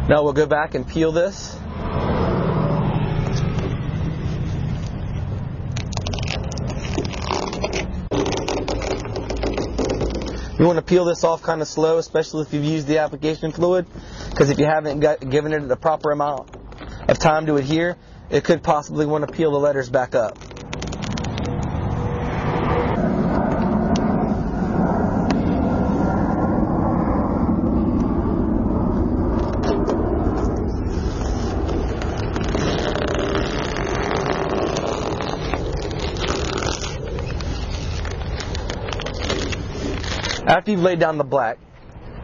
Now we'll go back and peel this. You want to peel this off kind of slow, especially if you've used the application fluid, because if you haven't given it the proper amount of time to adhere, it could possibly want to peel the letters back up. After you've laid down the black,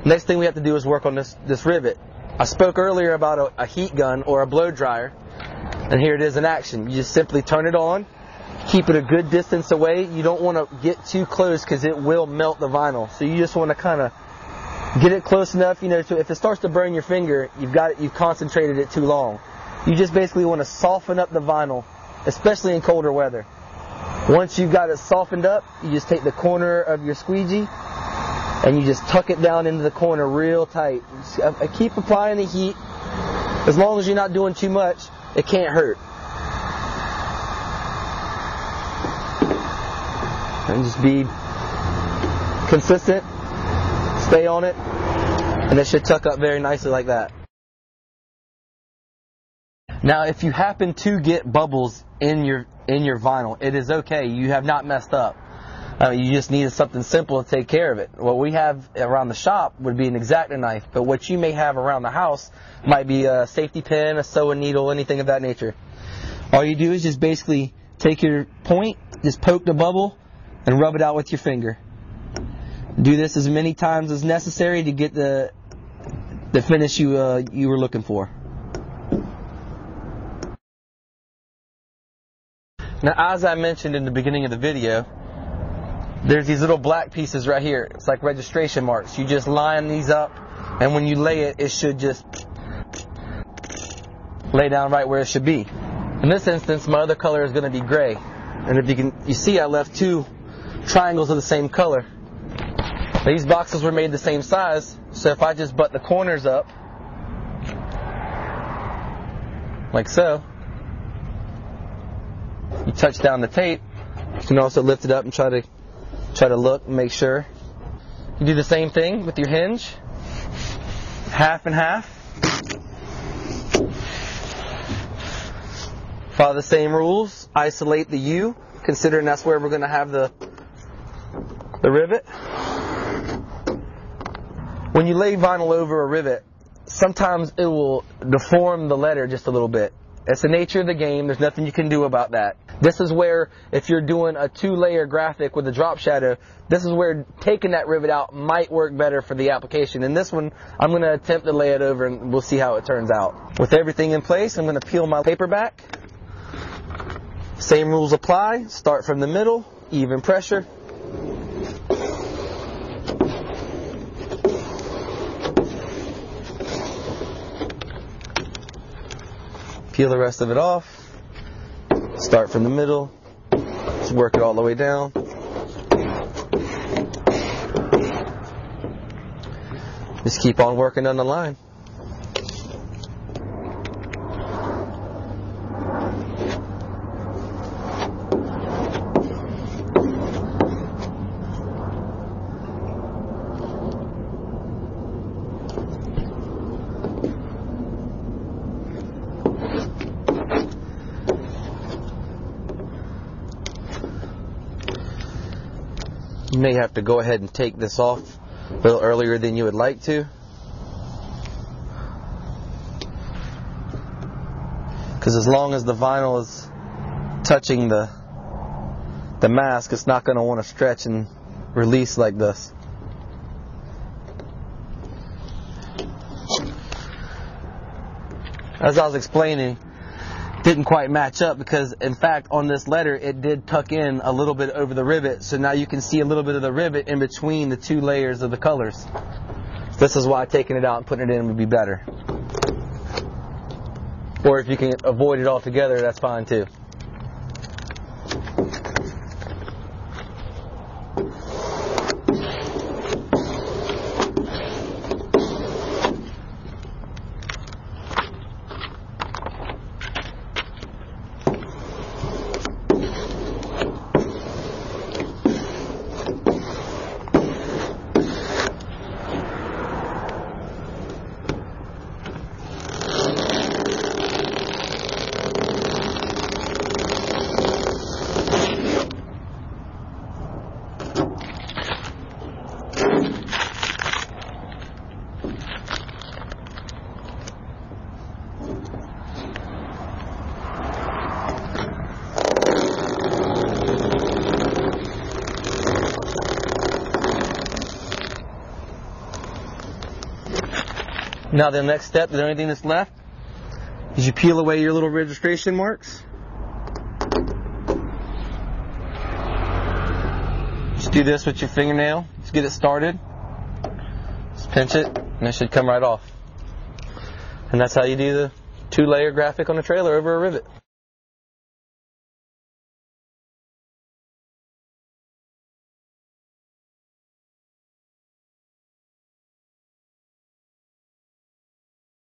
next thing we have to do is work on this rivet. I spoke earlier about a heat gun or a blow dryer, and here it is in action. You just simply turn it on, keep it a good distance away. You don't want to get too close because it will melt the vinyl. So you just want to kind of get it close enough, you know, so if it starts to burn your finger, you've concentrated it too long. You just basically want to soften up the vinyl, especially in colder weather. Once you've got it softened up, you just take the corner of your squeegee and you just tuck it down into the corner real tight. Keep applying the heat. As long as you're not doing too much, it can't hurt. And just be consistent, stay on it, and it should tuck up very nicely like that. Now if you happen to get bubbles in your vinyl, it is okay. You have not messed up. You just needed something simple to take care of it. What we have around the shop would be an X-Acto knife, but what you may have around the house might be a safety pin, a sewing needle, anything of that nature. All you do is just basically take your point, just poke the bubble, and rub it out with your finger. Do this as many times as necessary to get the finish you were looking for. Now, as I mentioned in the beginning of the video, there's these little black pieces right here. It's like registration marks. You just line these up, and when you lay it, it should just lay down right where it should be. In this instance, my other color is going to be gray. And if you see I left two triangles of the same color. These boxes were made the same size, so if I just butt the corners up, like so, you touch down the tape. You can also lift it up and try to look and make sure. You do the same thing with your hinge, half and half. Follow the same rules. Isolate the U, considering that's where we're going to have the rivet. When you lay vinyl over a rivet, sometimes it will deform the letter just a little bit. It's the nature of the game. There's nothing you can do about that. This is where, if you're doing a 2-layer graphic with a drop shadow, this is where taking that rivet out might work better for the application. In this one, I'm going to attempt to lay it over and we'll see how it turns out. With everything in place, I'm going to peel my paper back. Same rules apply. Start from the middle, even pressure. Peel the rest of it off. Start from the middle. Just work it all the way down. Just keep on working on the line. You may have to go ahead and take this off a little earlier than you would like to, because as long as the vinyl is touching the mask, it's not going to want to stretch and release like this. As I was explaining, didn't quite match up because, in fact, on this letter it did tuck in a little bit over the rivet, so now you can see a little bit of the rivet in between the two layers of the colors. This is why taking it out and putting it in would be better. Or if you can avoid it altogether, that's fine too. Now the next step, the only thing that's left, is you peel away your little registration marks. Just do this with your fingernail. Just get it started. Just pinch it, and it should come right off. And that's how you do the 2-layer graphic on a trailer over a rivet.